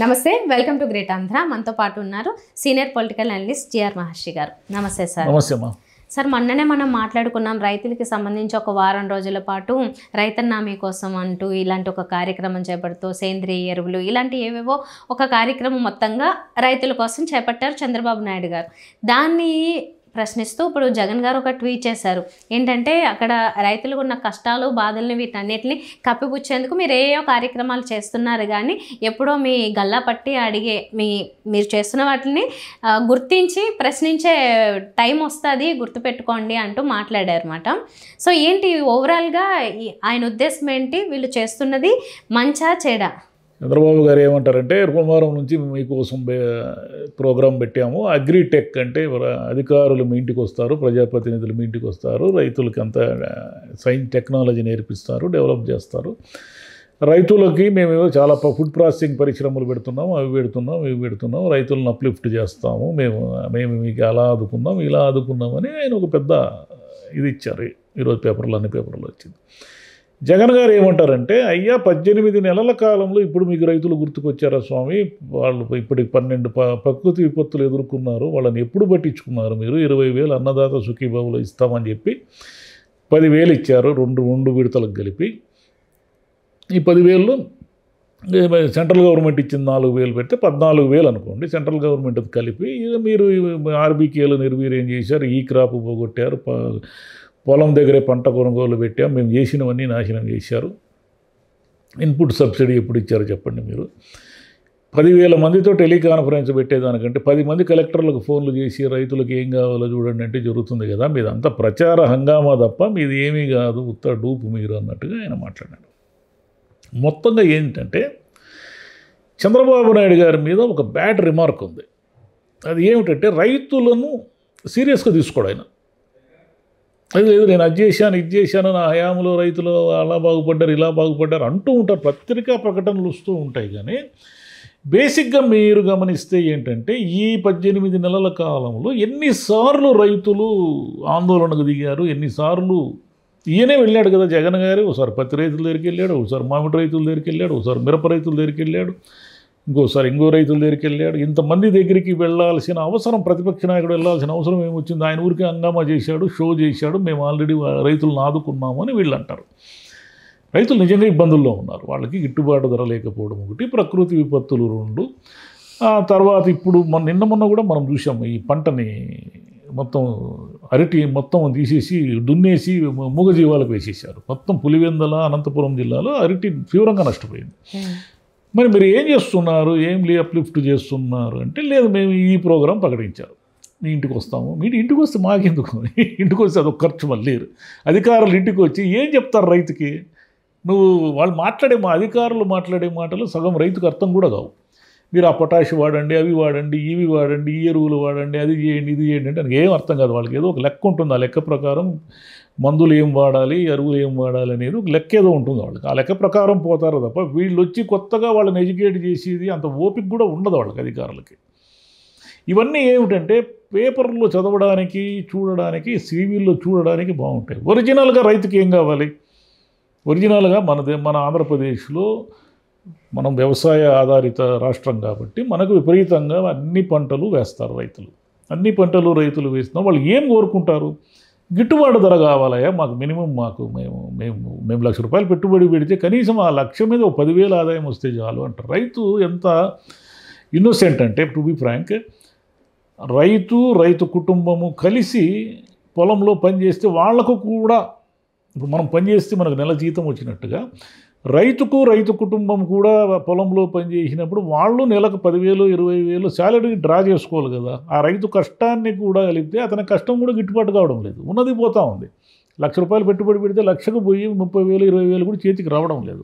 నమస్తే, welcome to great Andhra. మనతో పాటు ఉన్నారు సీనియర్ పొలిటికల్ అనలిస్ట్ జిఆర్ మహర్షి గారు. నమస్తే సార్. నమస్తే అమ్మా. సార్, మొన్ననే మనం మాట్లాడుకున్నాం రైతులకి సంబంధించి ఒక వారం రోజుల పాటు రైతన్న మీకోసం అంటూ ఇలాంటి ఒక కార్యక్రమం చేపడుతూ సేంద్రియ ఎరువులు ఇలాంటి ఏవేవో ఒక కార్యక్రమం మొత్తంగా రైతుల కోసం చేపట్టారు చంద్రబాబు నాయుడు గారు. దాన్ని ప్రశ్నిస్తూ ఇప్పుడు జగన్ గారు ఒక ట్వీట్ చేశారు. ఏంటంటే అక్కడ రైతులకు ఉన్న కష్టాలు బాధల్ని వీటన్నిటిని కప్పిపుచ్చేందుకు మీరు ఏయో కార్యక్రమాలు చేస్తున్నారు, కానీ ఎప్పుడో మీ గల్లా పట్టి అడిగే మీరు చేస్తున్న వాటిని గుర్తించి ప్రశ్నించే టైం వస్తుంది, గుర్తుపెట్టుకోండి అంటూ మాట్లాడారు అన్నమాట. సో ఏంటి ఓవరాల్గా ఆయన ఉద్దేశం ఏంటి? వీళ్ళు చేస్తున్నది మంచా చెడా? చంద్రబాబు గారు ఏమంటారంటే సోమవారం నుంచి మీకోసం ప్రోగ్రాం పెట్టాము. అగ్రిటెక్ అంటే అధికారులు మీ ఇంటికి వస్తారు, ప్రజాప్రతినిధులు మీ ఇంటికి వస్తారు, రైతులకి అంతా సైన్స్ టెక్నాలజీ నేర్పిస్తారు, డెవలప్ చేస్తారు. రైతులకి మేము చాలా ఫుడ్ ప్రాసెసింగ్ పరిశ్రమలు పెడుతున్నాం, అవి పెడుతున్నాం, రైతులను అప్లిఫ్ట్ చేస్తాము, మేము మీకు అలా ఆదుకున్నాం, ఇలా ఆదుకున్నామని ఆయన ఒక పెద్ద ఇది ఇచ్చారు. ఈరోజు అన్ని పేపర్లు వచ్చింది. జగన్ గారు ఏమంటారంటే, అయ్యా 18 నెలల కాలంలో ఇప్పుడు మీకు రైతులు గుర్తుకొచ్చారా స్వామి? వాళ్ళు ఇప్పటికి 12 ప్రకృతి విపత్తులు ఎదుర్కొన్నారు, వాళ్ళని ఎప్పుడు పట్టించుకున్నారు మీరు? 20,000 అన్నదాత సుఖీభావులు ఇస్తామని చెప్పి 10,000 ఇచ్చారు, రెండు విడతలకు కలిపి. ఈ 10,000లో సెంట్రల్ గవర్నమెంట్ ఇచ్చిన 4,000 పెడితే 14,000 అనుకోండి, సెంట్రల్ గవర్నమెంట్ కలిపి. మీరు ఆర్బీకేలు నిర్వీర్యం చేశారు, ఈ క్రాప్ పోగొట్టారు, పొలం దగ్గరే పంట కొనుగోలు పెట్టాం, మేము చేసినవన్నీ నాశనం చేశారు. ఇన్పుట్ సబ్సిడీ ఎప్పుడు ఇచ్చారో చెప్పండి మీరు? 10,000 మందితో టెలికాన్ఫరెన్స్ పెట్టేదానికంటే 10 మంది కలెక్టర్లకు ఫోన్లు చేసి రైతులకు ఏం కావాలో చూడండి అంటే జరుగుతుంది కదా. మీదంతా ప్రచార హంగామా తప్ప మీది ఏమీ కాదు, ఉత్త డూపు మీరు అన్నట్టుగా ఆయన మాట్లాడాడు. మొత్తంగా ఏంటంటే చంద్రబాబు నాయుడు గారి మీద ఒక బ్యాడ్ రిమార్క్ ఉంది. అది ఏమిటంటే రైతులను సీరియస్గా తీసుకోడు ఆయన. అది లేదు, నేను అది చేశాను, నా హయాంలో రైతులు అలా బాగుపడ్డారు, ఇలా బాగుపడ్డారు అంటూ ఉంటారు, పత్రికా ప్రకటనలు వస్తూ ఉంటాయి. కానీ బేసిక్గా మీరు గమనిస్తే ఏంటంటే ఈ 18 నెలల కాలంలో ఎన్నిసార్లు రైతులు ఆందోళనకు దిగారు, ఎన్నిసార్లు ఈయనే వెళ్ళాడు కదా జగన్ గారు. ఒకసారి పత్తి రైతుల దగ్గరికి వెళ్ళాడు, ఒకసారి మామిడి రైతుల దగ్గరికి వెళ్ళాడు, ఒకసారి మిరప రైతుల దగ్గరికి వెళ్ళాడు, ఇంకోసారి ఇంకో రైతుల దగ్గరికి వెళ్ళాడు. ఇంతమంది దగ్గరికి వెళ్ళాల్సిన అవసరం, ప్రతిపక్ష నాయకుడు వెళ్ళాల్సిన అవసరం ఏమొచ్చింది? ఆయన ఊరికి హంగామా చేశాడు, షో చేశాడు, మేము ఆల్రెడీ రైతులను ఆదుకున్నాము అని వీళ్ళు అంటారు. రైతులు నిజంగా ఇబ్బందుల్లో ఉన్నారు, వాళ్ళకి గిట్టుబాటు ధర లేకపోవడం ఒకటి, ప్రకృతి విపత్తులు 2. ఆ తర్వాత ఇప్పుడు నిన్న కూడా మనం చూసాము, ఈ పంటని మొత్తం అరటి మొత్తం తీసేసి దున్నేసి మూగజీవాలకు వేసేసారు. మొత్తం పులివెందల అనంతపురం జిల్లాలో అరటి తీవ్రంగా నష్టపోయింది. మరి మీరు ఏం చేస్తున్నారు, ఏం అప్లిఫ్ట్ చేస్తున్నారు అంటే, లేదు మేము ఈ ప్రోగ్రాం ప్రకటించారు, మీ ఇంటికి వస్తాము. మీరు ఇంటికి వస్తే మాకెందుకు? ఇంటికి వస్తే అదొక ఖర్చు. మళ్ళీ అధికారులు ఇంటికి వచ్చి ఏం చెప్తారు రైతుకి? అధికారులు మాట్లాడే మాటలు సగం రైతుకు అర్థం కూడా కావు. మీరు ఆ పొటాష్ వాడండి, అవి వాడండి, ఇవి వాడండి, ఈ ఎరువులు వాడండి, అది చేయండి, ఇది చేయండి అంటే ఏం అర్థం కాదు వాళ్ళకి. ఏదో ఒక లెక్క ఉంటుంది, ఆ లెక్క ప్రకారం మందులు ఏం వాడాలి, ఎరువులు ఏం వాడాలి అనేది ఒక లెక్క ఏదో ఉంటుంది వాళ్ళకి. ఆ లెక్క ప్రకారం పోతారు తప్ప వీళ్ళు వచ్చి కొత్తగా వాళ్ళని ఎడ్యుకేట్ చేసేది అంత ఓపిక కూడా ఉండదు వాళ్ళకి, అధికారులకి. ఇవన్నీ ఏమిటంటే పేపర్లో చదవడానికి, చూడడానికి, సివిల్లో చూడడానికి బాగుంటాయి. ఒరిజినల్గా రైతుకి ఏం కావాలి? ఒరిజినల్గా మన ఆంధ్రప్రదేశ్లో మనం వ్యవసాయ ఆధారిత రాష్ట్రం కాబట్టి మనకు విపరీతంగా అన్ని పంటలు వేస్తారు రైతులు. అన్ని పంటలు రైతులు వేస్తున్నారు. వాళ్ళు ఏం కోరుకుంటారు? గిట్టుబాటు ధర కావాలయా మాకు, మినిమం మేము ₹1,00,000 పెట్టుబడి పెడితే కనీసం ఆ లక్ష మీద 10,000 ఆదాయం వస్తే చాలు అంటారు. రైతు ఎంత ఇన్నోసెంట్ అంటే, టు బి ఫ్రాంక్, రైతు కుటుంబము కలిసి పొలంలో పనిచేస్తే వాళ్లకు కూడా, ఇప్పుడు మనం పనిచేస్తే మనకు నెల జీతం వచ్చినట్టుగా రైతు కుటుంబం కూడా పొలంలో పనిచేసినప్పుడు వాళ్ళు నెలకు 10,000 20,000 శాలరీ డ్రా చేసుకోవాలి కదా. ఆ రైతు కష్టాన్ని కూడా కలిపితే అతని కష్టం కూడా గిట్టుబాటు కావడం లేదు, ఉన్నది పోతూ ఉంది. ₹1,00,000 పెట్టుబడి పెడితే లక్షకు పోయి 30,000 20,000 కూడా చేతికి రావడం లేదు.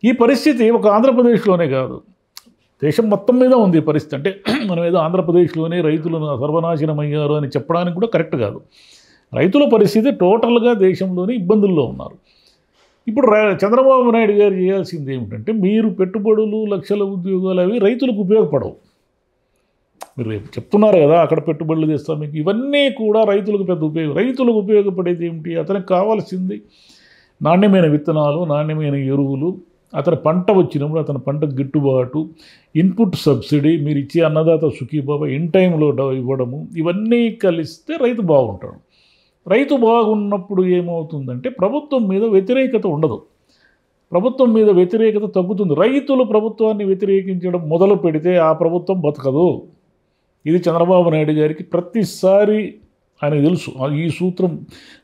ఈ పరిస్థితి ఒక ఆంధ్రప్రదేశ్లోనే కాదు, దేశం మొత్తం మీద ఉంది ఈ పరిస్థితి. అంటే మనం ఏదో ఆంధ్రప్రదేశ్లోనే రైతులను సర్వనాశనం అయ్యారు అని చెప్పడానికి కూడా కరెక్ట్ కాదు. రైతుల పరిస్థితి టోటల్గా దేశంలోనే ఇబ్బందుల్లో ఉన్నారు. ఇప్పుడు చంద్రబాబు నాయుడు గారు చేయాల్సింది ఏమిటంటే, మీరు పెట్టుబడులు, లక్షల ఉద్యోగాలు అవి రైతులకు ఉపయోగపడవు. మీరు చెప్తున్నారు కదా అక్కడ పెట్టుబడులు తెస్తాం మీకు, ఇవన్నీ కూడా రైతులకు పెద్ద ఉపయోగం. రైతులకు ఉపయోగపడేది ఏమిటి? అతనికి కావాల్సింది నాణ్యమైన విత్తనాలు, నాణ్యమైన ఎరువులు, అతని పంట వచ్చినప్పుడు అతని పంటకు గిట్టుబాటు, ఇన్పుట్ సబ్సిడీ, మీరు ఇచ్చే అన్నదాత సుఖీబాబా ఇన్ టైంలో ఇవ్వడము, ఇవన్నీ కలిస్తే రైతు బాగుంటాడు. రైతు బాగున్నప్పుడు ఏమవుతుందంటే ప్రభుత్వం మీద వ్యతిరేకత ఉండదు, ప్రభుత్వం మీద వ్యతిరేకత తగ్గుతుంది. రైతులు ప్రభుత్వాన్ని వ్యతిరేకించడం మొదలు పెడితే ఆ ప్రభుత్వం బతకదు. ఇది చంద్రబాబు నాయుడు గారికి ప్రతిసారి ఆయనకు తెలుసు. ఈ సూత్రం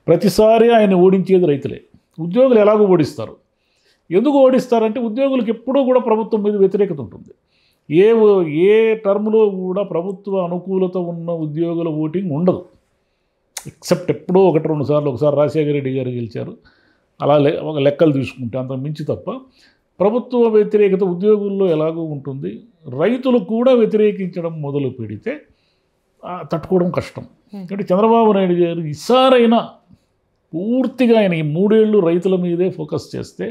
ప్రతిసారి ఆయన ఓడించేది రైతులే. ఉద్యోగులు ఎలాగో ఓడిస్తారు. ఎందుకు ఓడిస్తారంటే ఉద్యోగులకు ఎప్పుడూ కూడా ప్రభుత్వం మీద వ్యతిరేకత ఉంటుంది. ఏ టర్మ్లో కూడా ప్రభుత్వ అనుకూలత ఉన్న ఉద్యోగుల ఓటింగ్ ఉండదు. ఎక్సెప్ట్ ఎప్పుడో 1-2 సార్లు, ఒకసారి రాజశేఖర రెడ్డి గారు గెలిచారు, అలా ఒక లెక్కలు తీసుకుంటే అంత మించి తప్ప ప్రభుత్వ వ్యతిరేకత ఉద్యోగుల్లో ఎలాగో ఉంటుంది. రైతులు కూడా వ్యతిరేకించడం మొదలు పెడితే తట్టుకోవడం కష్టం. అంటే చంద్రబాబు నాయుడు గారు ఈసారైనా పూర్తిగా ఆయన ఈ 3 ఏళ్ళు రైతుల మీదే ఫోకస్ చేస్తే,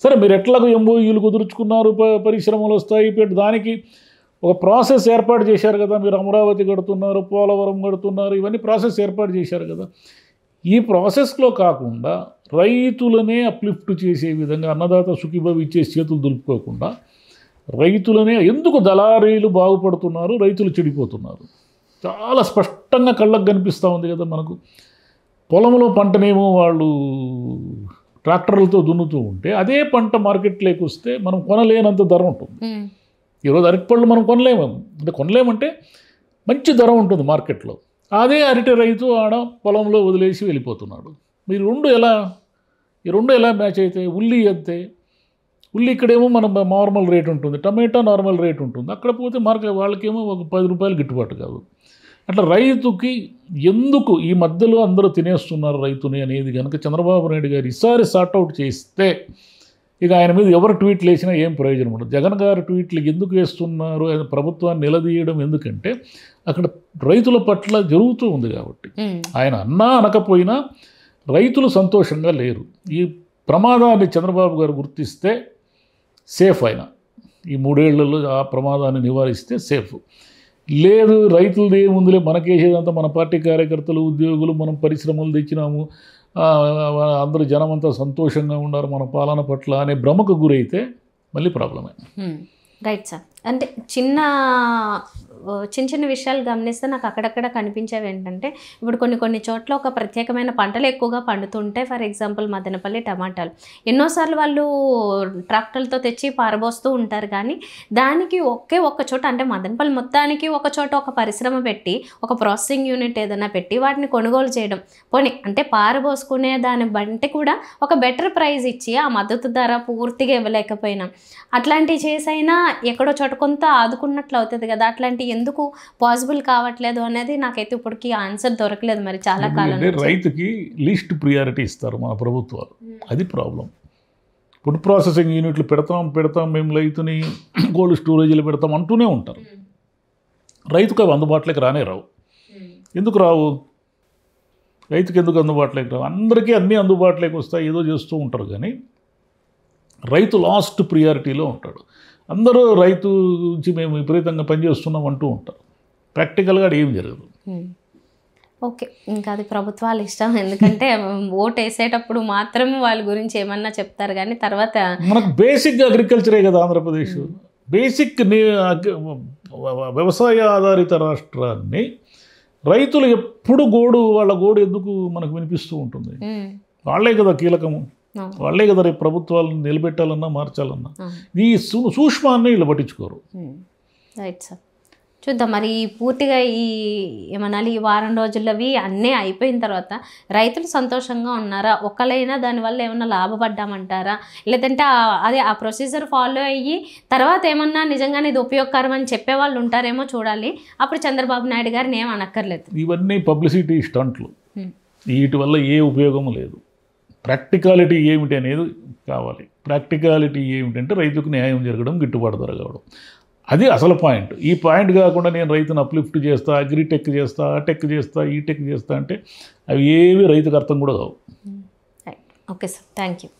సరే మీరు ఎట్లాగో ఎంఓయూలు కుదుర్చుకున్నారు, పరిశ్రమలు వస్తాయి, దానికి ఒక ప్రాసెస్ ఏర్పాటు చేశారు కదా, మీరు అమరావతి కడుతున్నారు, పోలవరం కడుతున్నారు, ఇవన్నీ ప్రాసెస్ ఏర్పాటు చేశారు కదా. ఈ ప్రాసెస్లో కాకుండా రైతులనే అప్లిఫ్ట్ చేసే విధంగా అన్నదాత సుఖీబాబు ఇచ్చే చేతులు దులుపుకోకుండా రైతులనే, ఎందుకు దళారీలు బాగుపడుతున్నారు, రైతులు చెడిపోతున్నారు చాలా స్పష్టంగా కళ్ళకు కనిపిస్తూ ఉంది కదా. మనకు పొలంలో పంటనేమో వాళ్ళు ట్రాక్టర్లతో దున్నుతూ ఉంటే అదే పంట మార్కెట్లోకి వస్తే మనం కొనలేనంత ధర ఉంటుంది. ఈరోజు అరటిపళ్ళు మనం కొనలేమంటే మంచి ధర ఉంటుంది మార్కెట్లో. అదే అరటి రైతు ఆడ పొలంలో వదిలేసి వెళ్ళిపోతున్నాడు. మీరు ఈ రెండు ఎలా మ్యాచ్ అవుతాయి? ఉల్లి అంతే, ఉల్లి ఇక్కడేమో మన నార్మల్ రేట్ ఉంటుంది, టమాటా నార్మల్ రేట్ ఉంటుంది, అక్కడ పోతే మార్కెట్ వాళ్ళకేమో ఒక 10 రూపాయలు గిట్టుబాటు కాదు. అట్లా రైతుకి ఎందుకు ఈ మధ్యలో అందరూ తినేస్తున్నారు రైతుని అనేది కనుక చంద్రబాబు నాయుడు గారు ఈసారి సార్ట్అవుట్ చేస్తే ఇక ఆయన మీద ఎవరు ట్వీట్లు వేసినా ఏం ప్రయోజనం ఉండదు. జగన్ గారు ట్వీట్లు ఎందుకు వేస్తున్నారు, ఆయన ప్రభుత్వాన్ని నిలదీయడం ఎందుకంటే అక్కడ రైతుల పట్ల జరుగుతూ ఉంది కాబట్టి. ఆయన అన్నా అనకపోయినా రైతులు సంతోషంగా లేరు. ఈ ప్రమాదాన్ని చంద్రబాబు గారు గుర్తిస్తే సేఫ్. ఆయన ఈ 3 ఏళ్లలో ఆ ప్రమాదాన్ని నివారిస్తే సేఫ్. లేదు రైతులది ఏముందిలే, మనకేసేదంతా మన పార్టీ కార్యకర్తలు, ఉద్యోగులు, మనం పరిశ్రమలు తెచ్చినాము, అందరూ జనమంతా సంతోషంగా ఉన్నారు మన పాలన పట్ల అనే భ్రమకు గురైతే మళ్ళీ ప్రాబ్లమే. Right sir. అంటే చిన్న చిన్న విషయాలు గమనిస్తే నాకు అక్కడక్కడ కనిపించేవి ఏంటంటే, ఇప్పుడు కొన్ని చోట్ల ఒక ప్రత్యేకమైన పంటలు ఎక్కువగా పండుతుంటాయి. ఫర్ ఎగ్జాంపుల్ మదనపల్లి టమాటాలు ఎన్నోసార్లు వాళ్ళు ట్రాక్టర్లతో తెచ్చి పారబోస్తూ ఉంటారు, కానీ దానికి ఒక్క చోట, అంటే మదనపల్లి మొత్తానికి ఒక చోట ఒక పరిశ్రమ పెట్టి, ఒక ప్రాసెసింగ్ యూనిట్ ఏదైనా పెట్టి వాటిని కొనుగోలు చేయడం, పోనీ అంటే పారబోసుకునే దాని బట్టి కూడా ఒక బెటర్ ప్రైస్ ఇచ్చి ఆ మద్దతు ధర పూర్తిగా ఇవ్వలేకపోయినా అట్లాంటివి చేసైనా ఎక్కడో చోట కొంత ఆదుకున్నట్లు అవుతుంది కదా. అట్లాంటివి ఎందుకు పాసిబుల్ కావట్లేదు అనేది నాకైతే ఇప్పటికీ ఆన్సర్ దొరకలేదు. మరి చాలా కాలం రైతుకి లీస్ట్ ప్రియారిటీ ఇస్తారు మన ప్రభుత్వాలు, అది ప్రాబ్లం. ఫుడ్ ప్రాసెసింగ్ యూనిట్లు పెడతాం మేము రైతుని కోల్డ్ స్టోరేజీలు పెడతాం అంటూనే ఉంటారు. రైతుకు అవి అందుబాటులోకి రావు. ఎందుకు రావు? రైతుకి ఎందుకు అందుబాటులోకి రావు? అందరికీ అన్నీ అందుబాటులోకి వస్తాయి, ఏదో చేస్తూ ఉంటారు, కానీ రైతు లాస్ట్ ప్రియారిటీలో ఉంటాడు. అందరూ రైతు గురించి మేము విపరీతంగా పనిచేస్తున్నాం అంటూ ఉంటారు. ప్రాక్టికల్గా ఏం జరగదు. ఓకే, ఇంకా అది ప్రభుత్వాలు ఇష్టం. ఎందుకంటే ఓటు వేసేటప్పుడు మాత్రం వాళ్ళ గురించి ఏమన్నా చెప్తారు, కానీ తర్వాత మనకు బేసిక్ అగ్రికల్చరే కదా ఆంధ్రప్రదేశ్. బేసిక్ వ్యవసాయ ఆధారిత రాష్ట్రాన్ని రైతులు ఎప్పుడు వాళ్ళ గోడు ఎందుకు మనకు వినిపిస్తూ ఉంటుంది? వాళ్ళే కదా కీలకము, వాళ్ళే కదా రేపు ప్రభుత్వాలను నిలబెట్టాలన్నా మార్చాలన్నా. ఈ సూక్ష్మాన్ని వీళ్ళు పట్టించుకోరు. Right sir. చూద్దాం మరి పూర్తిగా ఏమనాలి, ఈ వారం రోజులవి అన్నీ అయిపోయిన తర్వాత రైతులు సంతోషంగా ఉన్నారా? ఒకళ్ళైనా దానివల్ల ఏమన్నా లాభపడ్డామంటారా? లేదంటే అదే ఆ ప్రొసీజర్ ఫాలో అయ్యి తర్వాత ఏమన్నా నిజంగానే ఇది ఉపయోగకరం అని చెప్పేవాళ్ళు ఉంటారేమో చూడాలి. అప్పుడు చంద్రబాబు నాయుడు గారిని ఏం అనక్కర్లేదు. ఇవన్నీ పబ్లిసిటీ స్టంట్లు, వీటి వల్ల ఏ ఉపయోగం లేదు. ప్రాక్టికాలిటీ ఏమిటి అనేది కావాలి. ప్రాక్టికాలిటీ ఏమిటంటే రైతుకు న్యాయం జరగడం, గిట్టుబాటు ధర కావడం, అది అసలు పాయింట్. ఈ పాయింట్ కాకుండా నేను రైతును అప్లిఫ్ట్ చేస్తా, అగ్రిటెక్ చేస్తా, ఆ టెక్ చేస్తా, ఈ టెక్ చేస్తా అంటే అవి ఏవి రైతుకు అర్థం కూడా కావు. Okay sir, thank you.